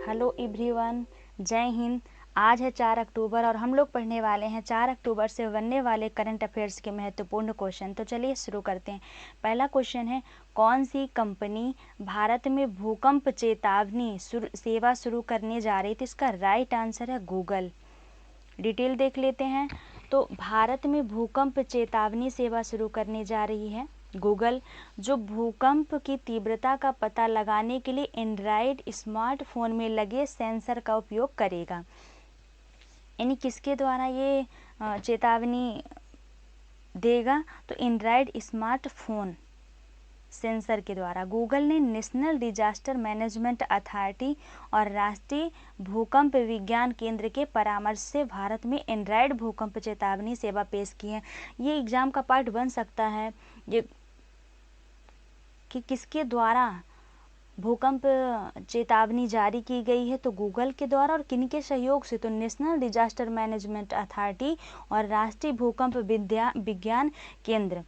Hello everyone, जय हिंद। आज है 4 अक्टूबर और हम लोग पढ़ने वाले हैं 4 अक्टूबर से बनने वाले करंट अफेयर्स के महत्वपूर्ण क्वेश्चन। तो चलिए शुरू करते हैं। पहला क्वेश्चन है, कौन सी कंपनी भारत में भूकंप चेतावनी सेवा शुरू करने जा रही थी? इसका राइट आंसर है गूगल। डिटेल देख लेते हैं। तो भारत में भूकंप चेतावनी सेवा शुरू करने जा रही है गूगल, जो भूकंप की तीव्रता का पता लगाने के लिए एंड्रॉयड स्मार्टफोन में लगे सेंसर का उपयोग करेगा। यानी किसके द्वारा ये चेतावनी देगा? तो एंड्रॉयड स्मार्टफोन सेंसर के द्वारा। गूगल ने नेशनल डिजास्टर मैनेजमेंट अथॉरिटी और राष्ट्रीय भूकंप विज्ञान केंद्र के परामर्श से भारत में एंड्रॉयड भूकंप चेतावनी सेवा पेश की है। ये एग्जाम का पार्ट बन सकता है ये कि किसके द्वारा भूकंप चेतावनी जारी की गई है? तो गूगल के द्वारा। और किनके सहयोग से? तो नेशनल डिजास्टर मैनेजमेंट अथॉरिटी और राष्ट्रीय भूकंप विज्ञान केंद्र,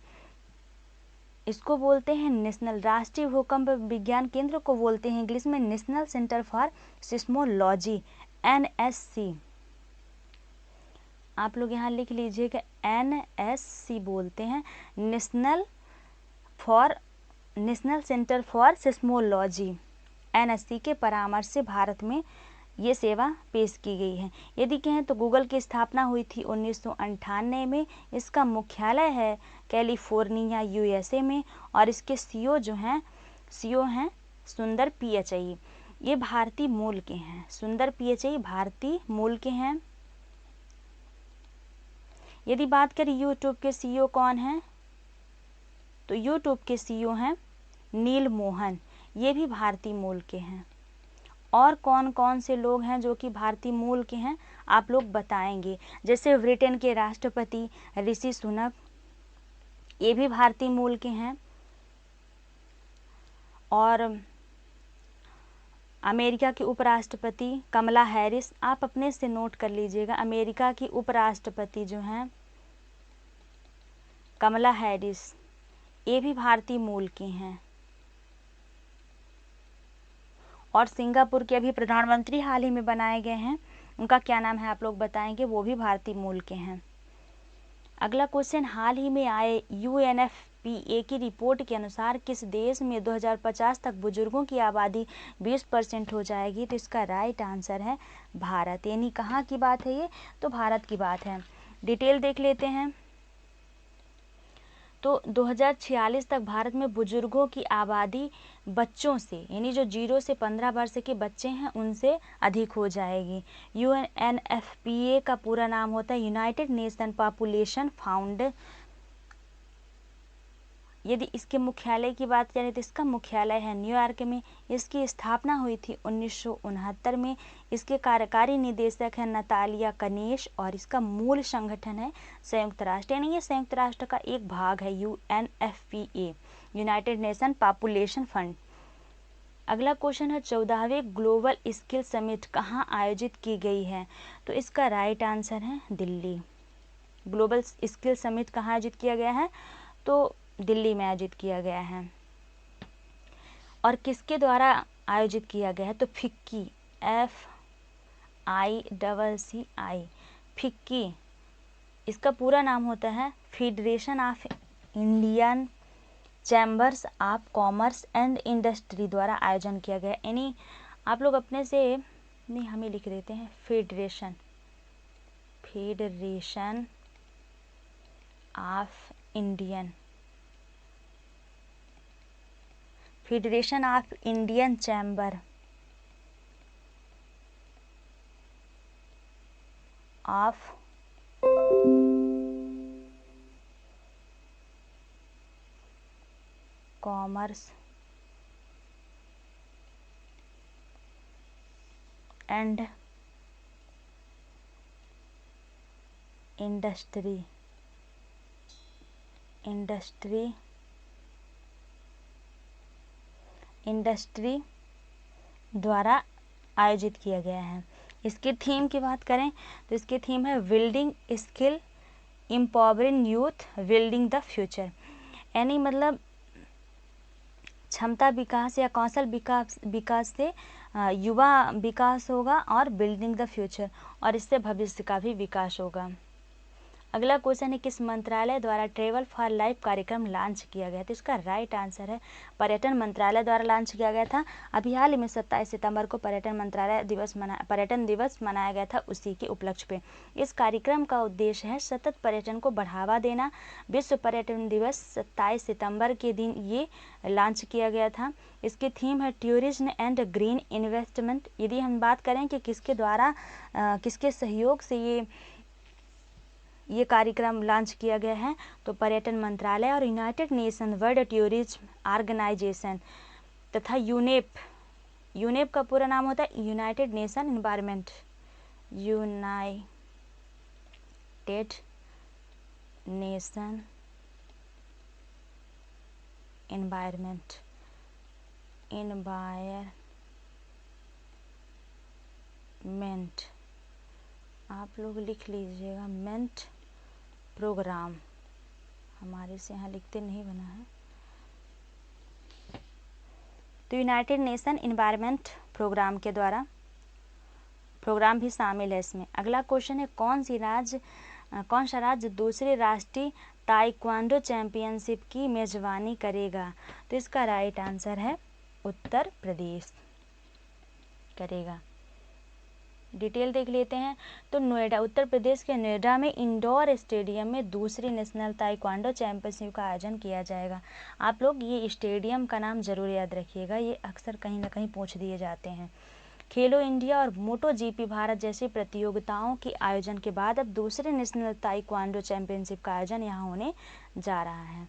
इसको बोलते हैं नेशनल, राष्ट्रीय भूकंप विज्ञान केंद्र को बोलते हैं इंग्लिश में national centre for seismology, NSC। आप लोग यहाँ लिख लीजिएगा, NSC बोलते हैं, national centre for seismology. NSC के परामर्श से भारत में ये सेवा पेश की गई है। यदि कहें तो गूगल की स्थापना हुई थी 1998 में। इसका मुख्यालय है कैलिफोर्निया, USA में। और इसके CEO हैं सुंदर पिचई। ये भारतीय मूल के हैं। सुंदर पिचई भारतीय मूल के हैं। यदि बात करें यूट्यूब के CEO कौन हैं, तो यूट्यूब के CEO हैं नील मोहन, ये भी भारतीय मूल के हैं। और कौन कौन से लोग हैं जो कि भारतीय मूल के हैं, आप लोग बताएंगे? जैसे ब्रिटेन के राष्ट्रपति ऋषि सुनक, ये भी भारतीय मूल के हैं। और अमेरिका की उपराष्ट्रपति कमला हैरिस, आप अपने से नोट कर लीजिएगा, अमेरिका की उपराष्ट्रपति जो हैं कमला हैरिस, ये भी भारतीय मूल की हैं। और सिंगापुर के अभी प्रधानमंत्री हाल ही में बनाए गए हैं, उनका क्या नाम है आप लोग बताएंगे? वो भी भारतीय मूल के हैं। अगला क्वेश्चन, हाल ही में आए UNFPA की रिपोर्ट के अनुसार किस देश में 2050 तक बुजुर्गों की आबादी 20% हो जाएगी? तो इसका राइट आंसर है भारत। यानी कहाँ की बात है ये? तो भारत की बात है। डिटेल देख लेते हैं। तो 2046 तक भारत में बुजुर्गों की आबादी बच्चों से, यानी जो 0 से 15 वर्ष के बच्चे हैं, उनसे अधिक हो जाएगी। UNFPA का पूरा नाम होता है यूनाइटेड नेशन पॉपुलेशन फाउंड। यदि इसके मुख्यालय की बात करें तो इसका मुख्यालय है न्यूयॉर्क में। इसकी स्थापना हुई थी 1969 में। इसके कार्यकारी निदेशक हैं नतालिया कनेश और इसका मूल संगठन है संयुक्त राष्ट्र, यानी ये संयुक्त राष्ट्र का एक भाग है UNFPA, United nation population fund. अगला क्वेश्चन है, 14वें ग्लोबल स्किल समिट कहाँ आयोजित की गई है? तो इसका राइट आंसर है दिल्ली। ग्लोबल स्किल समिट कहाँ आयोजित किया गया है? तो दिल्ली में आयोजित किया गया है। और किसके द्वारा आयोजित किया गया है? तो फिक्की, FICCI, फिक्की, इसका पूरा नाम होता है federation of Indian chambers of commerce and industry द्वारा आयोजन किया गया। यानी आप लोग अपने से नहीं, हमें लिख देते हैं federation of Indian chamber of commerce and industry द्वारा आयोजित किया गया है। इसके थीम की बात करें तो इसकी थीम है building skill, empowering youth, building the future. यानी मतलब क्षमता विकास या कौशल विकास से युवा विकास होगा और बिल्डिंग द फ्यूचर, और इससे भविष्य का भी विकास होगा। अगला क्वेश्चन है किस मंत्रालय द्वारा ट्रेवल फॉर लाइफ कार्यक्रम लॉन्च किया गया? तो इसका राइट आंसर है पर्यटन मंत्रालय द्वारा लॉन्च किया गया था। अभी हाल ही में 27 सितंबर को पर्यटन दिवस मनाया गया था, उसी के उपलक्ष्य पे। इस कार्यक्रम का उद्देश्य है सतत पर्यटन को बढ़ावा देना। विश्व पर्यटन दिवस 27 सितंबर के दिन ये लॉन्च किया गया था। इसकी थीम है टूरिज्म एंड ग्रीन इन्वेस्टमेंट। यदि हम बात करें कि किसके द्वारा किसके सहयोग से ये कार्यक्रम लॉन्च किया गया है, तो पर्यटन मंत्रालय और United Nation World Tourism Organization तथा यूनेप का पूरा नाम होता है United Nation environment, United Nation environment आप लोग लिख लीजिएगा मेंट प्रोग्राम, हमारे से यहाँ लिखते नहीं बना है। तो यूनाइटेड नेशन एनवायरनमेंट प्रोग्राम के द्वारा प्रोग्राम भी शामिल है इसमें। अगला क्वेश्चन है कौन सा राज्य दूसरे राष्ट्रीय ताइक्वांडो चैंपियनशिप की मेजबानी करेगा? तो इसका राइट आंसर है उत्तर प्रदेश करेगा। डिटेल देख लेते हैं। तो नोएडा, उत्तर प्रदेश के नोएडा में इंडोर स्टेडियम में दूसरी नेशनल ताइक्वांडो चैंपियनशिप का आयोजन किया जाएगा। आप लोग ये स्टेडियम का नाम जरूर याद रखिएगा, ये अक्सर कहीं ना कहीं पूछ दिए जाते हैं। खेलो इंडिया और मोटो जीपी भारत जैसी प्रतियोगिताओं के आयोजन के बाद अब दूसरे नेशनल ताइक्वांडो चैंपियनशिप का आयोजन यहाँ होने जा रहा है।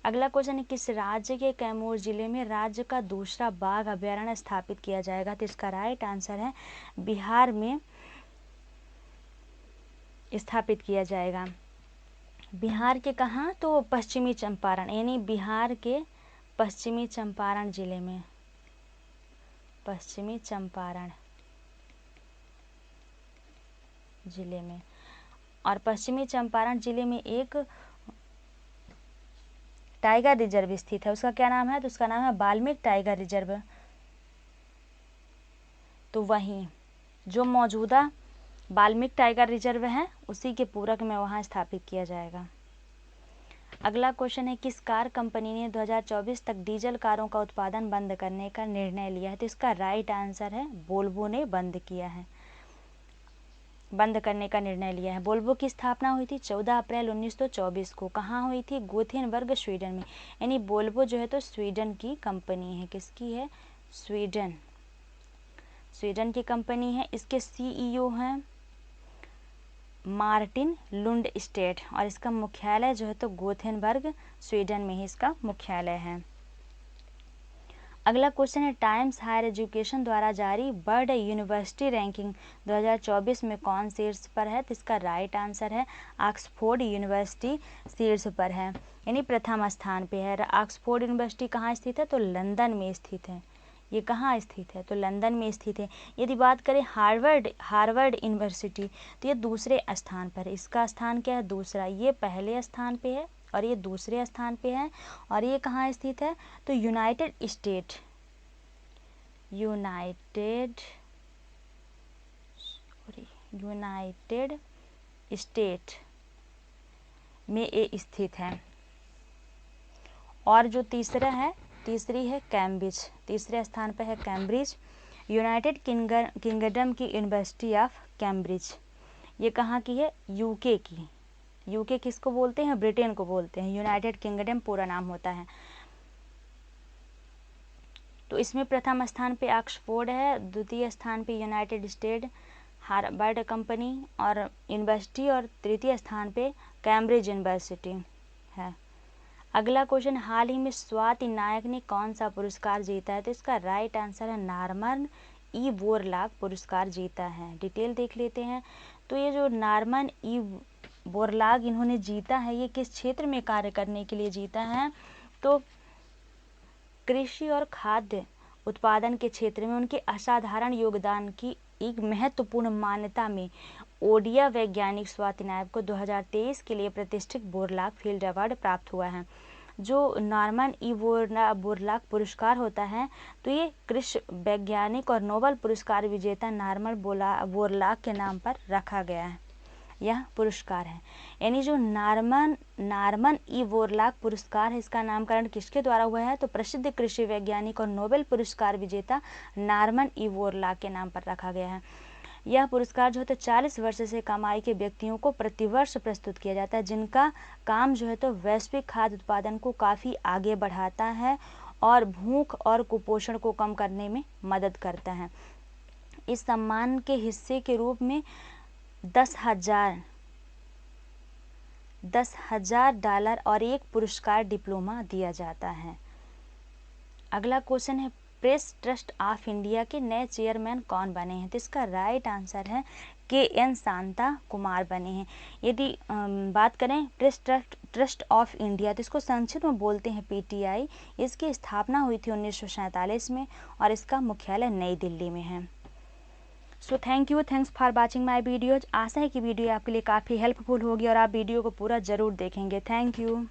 अगला क्वेश्चन है किस राज्य के कैमूर जिले में राज्य का दूसरा बाघ अभयारण्य स्थापित किया जाएगा? तो इसका राइट आंसर है बिहार में स्थापित किया जाएगा। बिहार के कहाँ? तो पश्चिमी चंपारण, यानी बिहार के पश्चिमी चंपारण जिले में, पश्चिमी चंपारण जिले में। और पश्चिमी चंपारण जिले में एक टाइगर रिजर्व स्थित है, उसका क्या नाम है? तो उसका नाम है वाल्मीकि टाइगर रिजर्व। तो वहीं जो मौजूदा वाल्मीकि टाइगर रिजर्व है उसी के पूरक में वहां स्थापित किया जाएगा। अगला क्वेश्चन है किस कार कंपनी ने 2024 तक डीजल कारों का उत्पादन बंद करने का निर्णय लिया है? तो इसका राइट आंसर है वोल्वो ने बंद करने का निर्णय लिया है। वोल्वो की स्थापना हुई थी 14 अप्रैल 1924 को। कहाँ हुई थी? गोथेनबर्ग, स्वीडन में। यानी वोल्वो जो है तो स्वीडन की कंपनी है। किसकी है? स्वीडन की कंपनी है। इसके सीईओ हैं मार्टिन लुंडस्टेड और इसका मुख्यालय जो है तो गोथेनबर्ग, स्वीडन में ही इसका मुख्यालय है। अगला क्वेश्चन है टाइम्स हायर एजुकेशन द्वारा जारी वर्ल्ड यूनिवर्सिटी रैंकिंग 2024 में कौन शीर्ष पर है? तो इसका राइट आंसर है ऑक्सफोर्ड यूनिवर्सिटी शीर्ष पर है, यानी प्रथम स्थान पे है। ऑक्सफोर्ड यूनिवर्सिटी कहाँ स्थित है? तो लंदन में स्थित है। ये कहाँ स्थित है? तो लंदन में स्थित है। यदि बात करें हार्वर्ड यूनिवर्सिटी तो ये दूसरे स्थान पर है। इसका स्थान क्या है? दूसरा। ये पहले स्थान पे है और ये दूसरे स्थान पे है। और ये कहाँ स्थित है? तो यूनाइटेड स्टेट में ये स्थित है। और जो तीसरी है कैम्ब्रिज, तीसरे स्थान पर है कैम्ब्रिज, यूनाइटेड किंगडम की यूनिवर्सिटी ऑफ कैम्ब्रिज। ये कहाँ की है? यूके की। यूके किसको बोलते हैं? ब्रिटेन को बोलते हैं। यूनाइटेड किंगडम पूरा नाम होता है। तो इसमें प्रथम स्थान पे ऑक्सफोर्ड है, द्वितीय स्थान पे यूनाइटेड स्टेट हार्वर्ड कंपनी और यूनिवर्सिटी, और तृतीय स्थान पे कैम्ब्रिज यूनिवर्सिटी है। अगला क्वेश्चन हाल ही में स्वाति नायक ने कौन सा पुरस्कार जीता है? तो इसका राइट आंसर है नॉर्मन ई बोरलॉग पुरस्कार जीता है। डिटेल देख लेते हैं। तो ये जो नॉर्मन ई बोरलॉग इन्होंने जीता है, ये किस क्षेत्र में कार्य करने के लिए जीता है? तो कृषि और खाद्य उत्पादन के क्षेत्र में उनके असाधारण योगदान की एक महत्वपूर्ण मान्यता में ओडिया वैज्ञानिक स्वाति नायक को 2023 के लिए प्रतिष्ठित बोरलॉग फील्ड अवार्ड प्राप्त हुआ है। जो नॉर्मन ई बोरलॉग पुरस्कार होता है, तो ये कृषि वैज्ञानिक और नोबेल पुरस्कार विजेता नॉर्मन बोरलॉग के नाम पर रखा गया है, यह पुरस्कार है। यानी जो नॉर्मन ई बोरलॉग पुरस्कार है, इसका नामकरण किसके द्वारा हुआ है, तो प्रसिद्ध कृषि वैज्ञानिक और नोबेल पुरस्कार विजेता नॉर्मन ई बोरलॉग के नाम पर रखा गया है। यह पुरस्कार जो है तो 40 वर्ष से कम आयु के व्यक्तियों को प्रतिवर्ष प्रस्तुत किया जाता है, जिनका काम जो है तो वैश्विक खाद्य उत्पादन को काफ़ी आगे बढ़ाता है और भूख और कुपोषण को कम करने में मदद करता है। इस सम्मान के हिस्से के रूप में 10,000 डॉलर और एक पुरस्कार डिप्लोमा दिया जाता है। अगला क्वेश्चन है, प्रेस ट्रस्ट ऑफ इंडिया के नए चेयरमैन कौन बने हैं, तो इसका राइट आंसर है KN शांता कुमार बने हैं। यदि बात करें प्रेस ट्रस्ट ऑफ इंडिया, तो इसको संक्षिप्त में बोलते हैं PTI। इसकी स्थापना हुई थी 1947 में और इसका मुख्यालय नई दिल्ली में है। So thanks for watching my videos. आशा है कि वीडियो आपके लिए काफ़ी हेल्पफुल होगी और आप वीडियो को पूरा ज़रूर देखेंगे। Thank you.